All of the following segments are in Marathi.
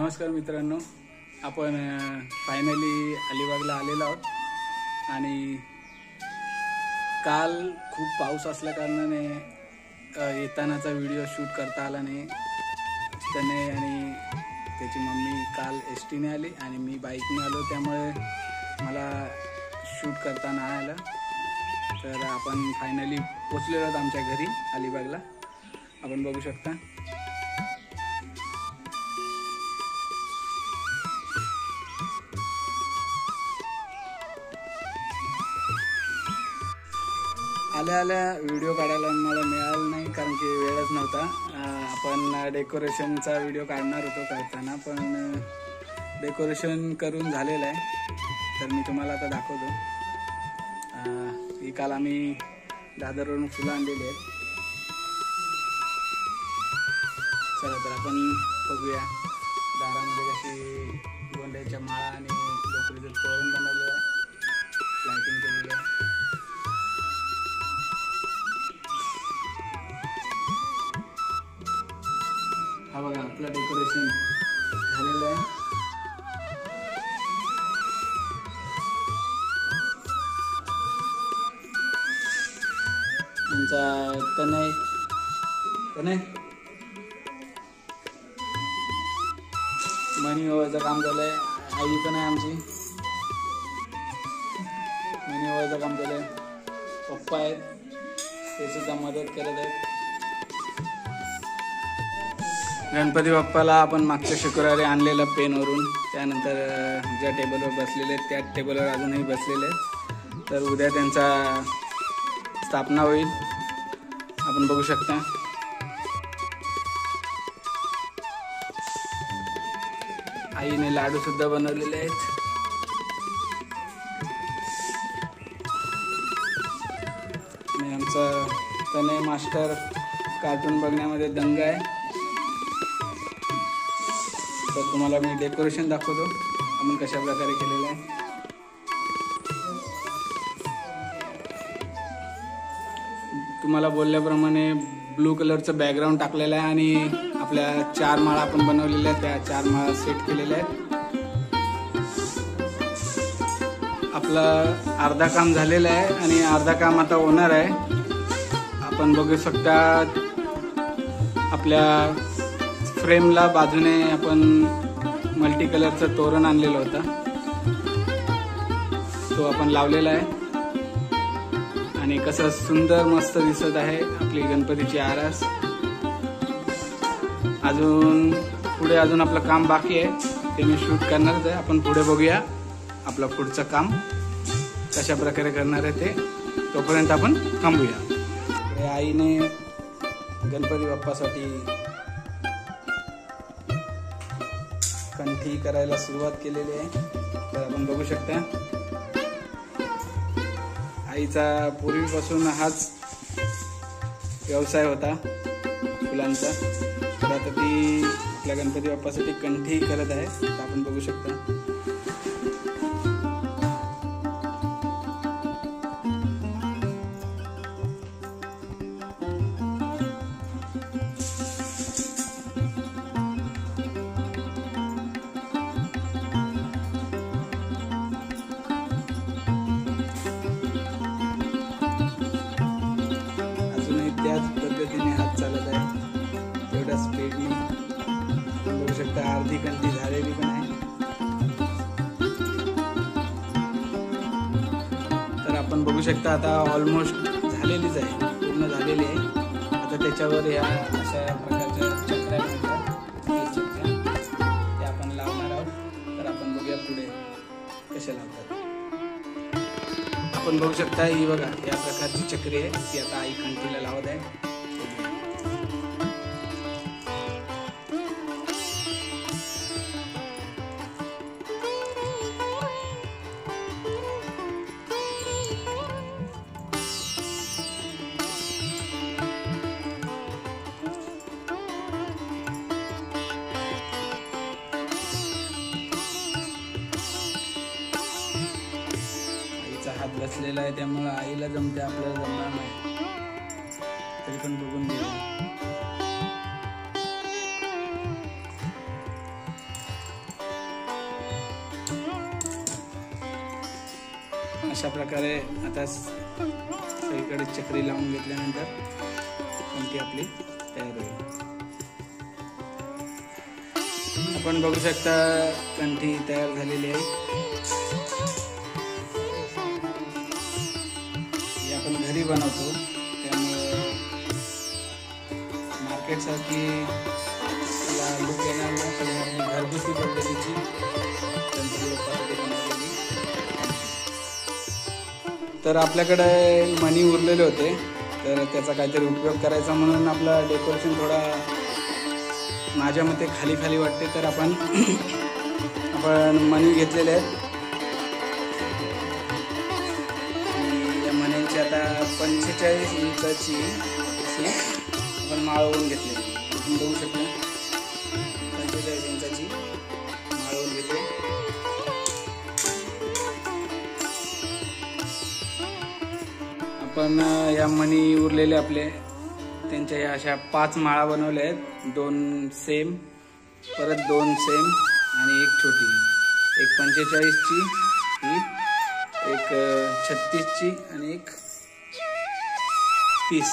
नमस्कार मित्रांनो, आपण फायनली अलिबागला आलेलो आहोत आणि काल खूप पाऊस असल्या कारणाने येतानाचा व्हिडिओ शूट करता आला नाही. त्याने आणि त्याची मम्मी काल एसटीने आली आणि मी बाईकने आलो, त्यामुळे मला शूट करता नाही आलं. तर आपण फायनली पोचलेलो आहोत आमच्या घरी अलिबागला. आपण बघू शकता. आल्या व्हिडिओ काढायला मला मिळाला नाही, कारण की वेळच नव्हता. आपण डेकोरेशनचा व्हिडिओ काढणार होतो करताना, पण डेकोरेशन करून झालेलं आहे. तर मी तुम्हाला आता दाखवतो. ही काल आम्ही दादरवरून फुलं आणलेली आहेत. चला तर आपण बघूया दारामध्ये कशी गोंड्याच्या माळा आणि लोकरीचं तोरण बनवलेलं आहे, लाइटिंग केलेलं आहे. हा बघा आपलं डेकोरेशन झालेलं आहे. त्यांचा तनय मनी ओवायचं काम झालंय. आई पण आहे आमची, मनी ओवायचं काम झालंय. पप्पा आहेत, ते सुद्धा मदत करत आहेत. गणपती बाप्पाला आपण मागच्या शुक्रवारी आणलेलं पेनवरून, त्यानंतर ज्या टेबलवर बसलेले आहेत त्या टेबलवर अजूनही बसलेले आहेत. तर उद्या त्यांचा स्थापना होईल, आपण बघू शकता. आईने लाडू सुद्धा बनवलेले आहेत. आणि आमचा तनय मास्टर कार्टून बघण्यामध्ये दंग आहे. तर तुम्हाला मी डेकोरेशन दाखवतो आपण कशा प्रकारे केलेलं आहे. तुम्हाला बोलल्याप्रमाणे ब्लू कलरचं बॅकग्राऊंड टाकलेलं आहे आणि आपल्या 4 माळा आपण बनवलेल्या आहेत, त्या 4 माळा सेट केलेल्या आहेत. आपलं अर्धा काम झालेलं आहे आणि अर्धा काम आता होणार आहे. आपण बघू शकता आपल्या फ्रेमला बाजूने आपण मल्टी कलरचं तोरण आणलेलं होतं, तो आपण लावलेला आहे. आणि कसं सुंदर मस्त दिसत आहे आपली गणपतीची आरास. पुढे अजून आपलं काम बाकी आहे, ते मी शूट करणारच आहे. आपण पुढे बघूया आपलं पुढचं काम कशा प्रकारे करणार आहे ते. तोपर्यंत आपण थांबूया. आईने गणपती बाप्पासाठी कंठी करायला सुरुवात केलेली आहे. तर आपण बघू शकता आईचा पूर्वीपासून हाच व्यवसाय होता फुलांचा. तर आता ती आपल्या गणपती बाप्पासाठी कंठी करत आहे. तर आपण बघू शकता. त्याच पद्धतीने हात चालत आहे, तेवढ्या स्पीडने. बघू शकता अर्धी कंठी झालेली पण आहे. तर आपण बघू शकता आता ऑलमोस्ट झालेलीच आहे, पूर्ण झालेली आहे. आता त्याच्यावर या अशा प्रकारच्या चक्रा मिळतात, ते आपण लावणार आहोत. तर आपण बघूया पुढे कशा लावतात. आपण बघू शकता ही बघा या प्रकारची चक्री आहे, ती आता आई कंठीला लावत आहे. हात बसलेला आहे, त्यामुळे आईला जमते, आपल्याला जमणार नाही. तरी पण बघून घेऊया. अशा प्रकारे आता सगळीकडे चक्री लावून घेतल्यानंतर कंठी आपली तयार होईल. आपण बघू शकता कंठी तयार झालेली आहे. ही आपण घरी बनवतो, त्यामुळे मार्केट सारखी लुक येणार नाही. घरगुती पद्धतीची गणपती बाप्पासाठी बनवलेली. तर आपल्याकडे मणी उरलेले होते, तर त्याचा काहीतरी उपयोग करायचा म्हणून आपला डेकोरेशन थोडा माझ्या मते खाली खाली वाटते. तर आपण मणी घेतलेले आहेत. या मण्यांची आता 45 इंचाची अशी आपण माळ ओढून घेतलेली. तुम्ही बघू शकता 45 इंचाची माळ ओढून घेतली. आपण या मणी उरलेले आपले त्यांच्या या अशा 5 माळा बनवल्या आहेत. 2 सेम, परत 2 सेम आणि एक छोटी. एक 45ची, ही एक 36ची आणि एक 30.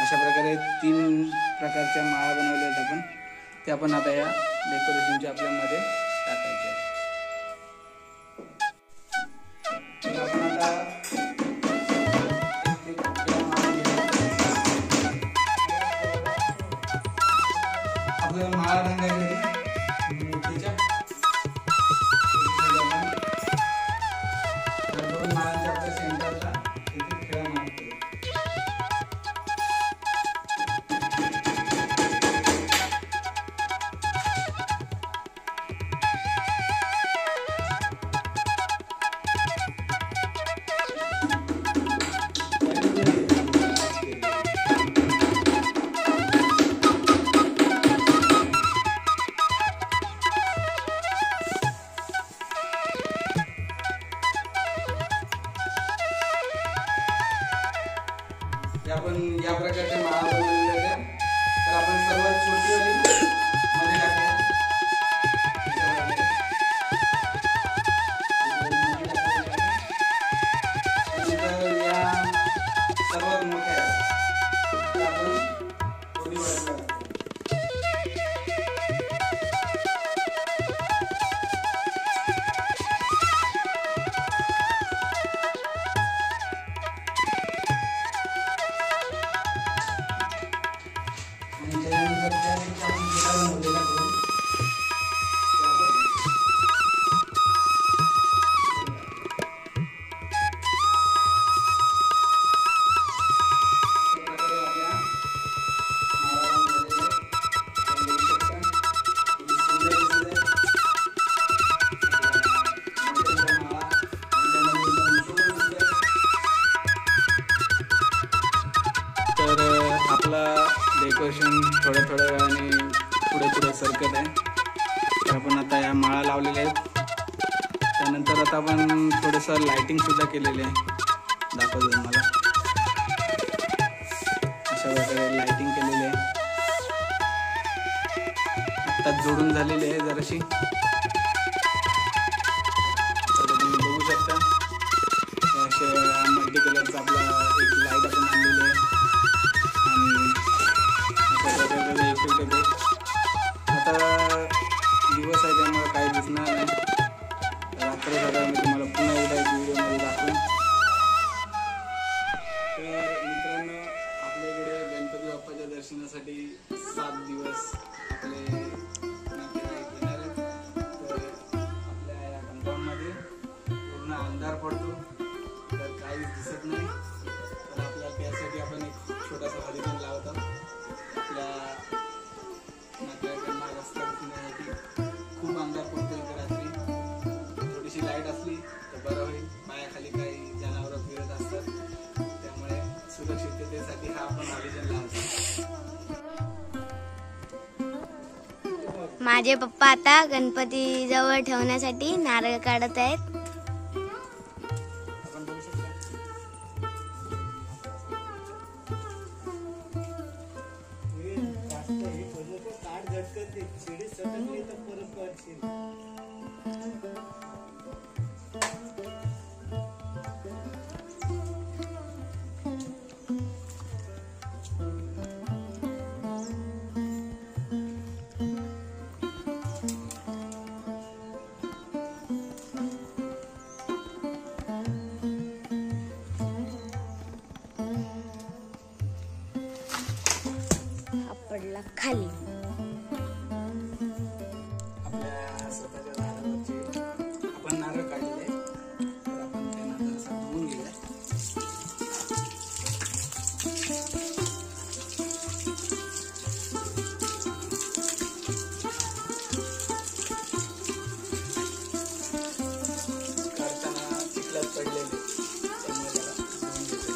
अशा प्रकारे 3 प्रकारच्या माळा बनवल्या आहेत आपण. ते आपण आता या डेकोरेशनच्या आपल्यामध्ये टाकायचे आहेत. आपण आता आपल्याला माळा रंगायची मूर्तीच्या. 2 माळांच्या आपल्या सेंटरला इथे खेळा मारतो. आपण या प्रकारच्या माळा बनवलेल्या आहेत. तर आपण सर्वात छोटी वाली मध्ये टाकूया. नंतर या सर्वात मोठ्या आपण थोडी वाढवूया. तर आपला डेकोरेशन थोड्या वेळाने पुढे सरकत आहे. तर आपण आता या माळा लावलेल्या आहेत. त्यानंतर आता आपण थोडंसं लाइटिंग सुद्धा केलेली आहे. दाखवतो तुम्हाला. अशा प्रकारे लाइटिंग केलेली आहे. आत्ताच जोडून झालेली आहे जराशी. तर तुम्ही बघू शकता अशा मल्टी कलरचा आपला एक लाईट आपण आणलेली आहे. आणि अशा प्रकारे इफेक्ट येते. आता दिवस आहे त्यामुळे काही दिसणार नाही. रात्र झाल्यावर मी तुम्हाला पुन्हा एकदा एक व्हिडिओमध्ये दाखवेन. तर मित्रांनो, आपल्याकडे गणपती बाप्पाच्या दर्शनासाठी 7 दिवस आपले नातेवाईक येणार आहेत. तर आपल्या या कंपाऊंडमध्ये पूर्ण अंधार पडतो, तर काहीच दिसत नाही. तर आपल्या त्यासाठी आपण एक छोटासा हरिजन लावतो. आपल्या नातेवाईकांना रस्ता दिसण्यासाठी. खूप अंधार पडतो इथे रात्री. थोडीशी लाईट असली तर बरं होईल. पायाखाली काही जनावरं फिरत असतात, त्यामुळे सुरक्षिततेसाठी हा आपण हरिजन लावतो. माझे पप्पा आता गणपती जवळ ठेवण्यासाठी नारळ काढत आहेत. नारळाला खाली. आपल्या स्वतःच्या झाडावरचे आपण नारळ काढलेले, तर आपण ते नारळ असं धुवून घेऊया. काढताना चिखलात पडलेले, त्यामुळे त्याला धुवून घेतोय.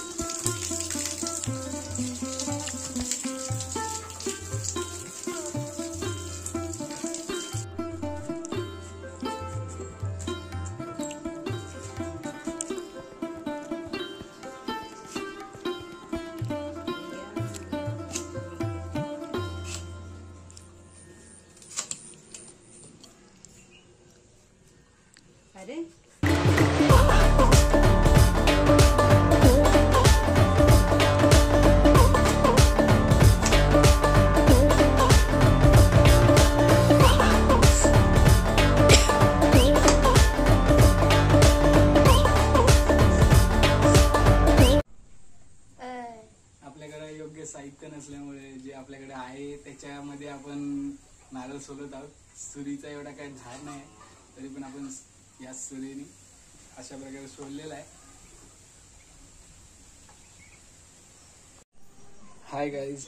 अरे आपल्याकडे योग्य साहित्य नसल्यामुळे जे आपल्याकडे आहे त्याच्यामध्ये आपण नारळ सोलत आहोत. सुरीचा एवढा काही धार नाही, तरी पण आपण या सुरीने अशा प्रकारे सोललेला आहे. हाय गाईज,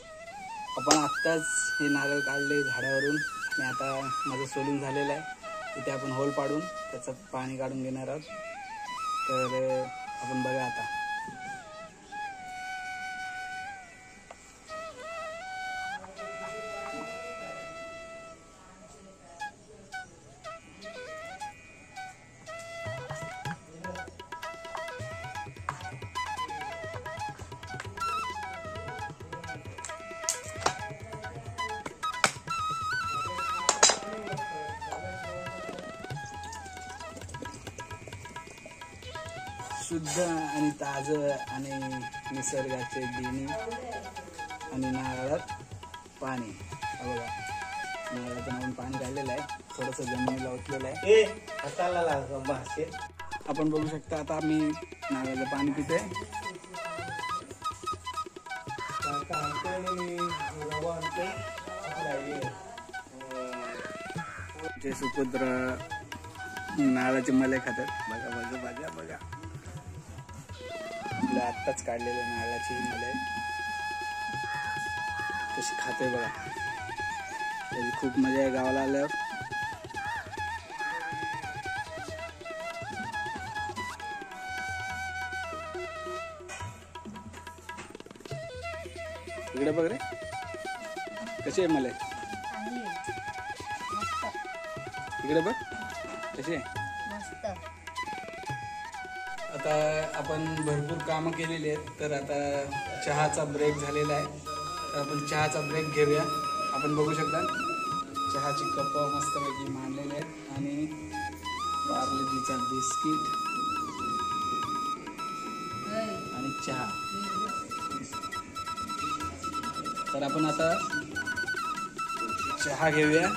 आपण आत्ताच हे नारळ काढले झाडावरून आणि आता माझं सोलून झालेलं आहे. इथे आपण होल पाडून त्याचं पाणी काढून घेणार आहोत. तर आपण बघा आता. शुद्ध आणि ताजं आणि निसर्गाचे देणी आणि नारळात पाणी. हा बघा, नारळातून आपण पाणी काढलेलं आहे, थोडंसं जमिनीला ओतलेलं आहे. आपण बघू शकता आता आम्ही नारळाचं पाणी पितोय. जे सुपुत्र नारळाचे मले खातात. बघा बघा बघा बघा, आपल्या आत्ताच काढलेल्या नारळाची मले कशी खाते बघा. त्याची खूप मजा आहे गावाला आल्यावर. इकडे बघ रे, कशी आहे मले. इकडे बघ कशी आहे. आता आपण भरपूर कामं केलेली आहेत, तर आता चहाचा ब्रेक झालेला आहे. तर आपण चहाचा ब्रेक घेऊया. आपण बघू शकता चहाची कपं मस्तपैकी मांडलेली आहेत आणि पार्लेजीचा बिस्किट आणि चहा. तर आपण आता चहा घेऊया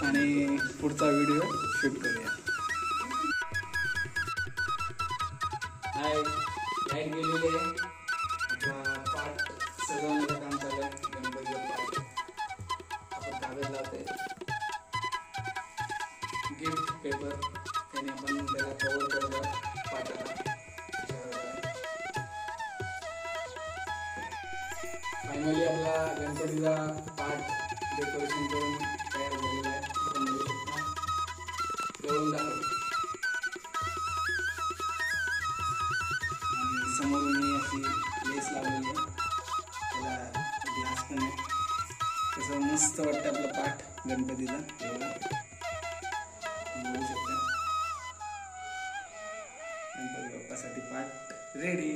आणि पुढचा व्हिडिओ शूट करूया. हाय, लाईट गेलेली आहे. आपला पाट सजवण्याचं काम चालू आहे. गणपतीचा पाट आपण कागद लावतोय, गिफ्ट पेपर, त्याने आपण त्याला कव्हर करतो पाटाला. फायनली आपला गणपतीचा पाट डेकोरेशन करून तयार झालेला आहे. आपण बघू शकता, जवळून दाखवतो. आणि समोरून अशी लेस लावलेली आहे, त्याला ग्लास पण आहे. तसं मस्त वाटतं आपलं पाट गणपतीला. एवढा बघू शकता, गणपती बाप्पासाठी पाट रेडी.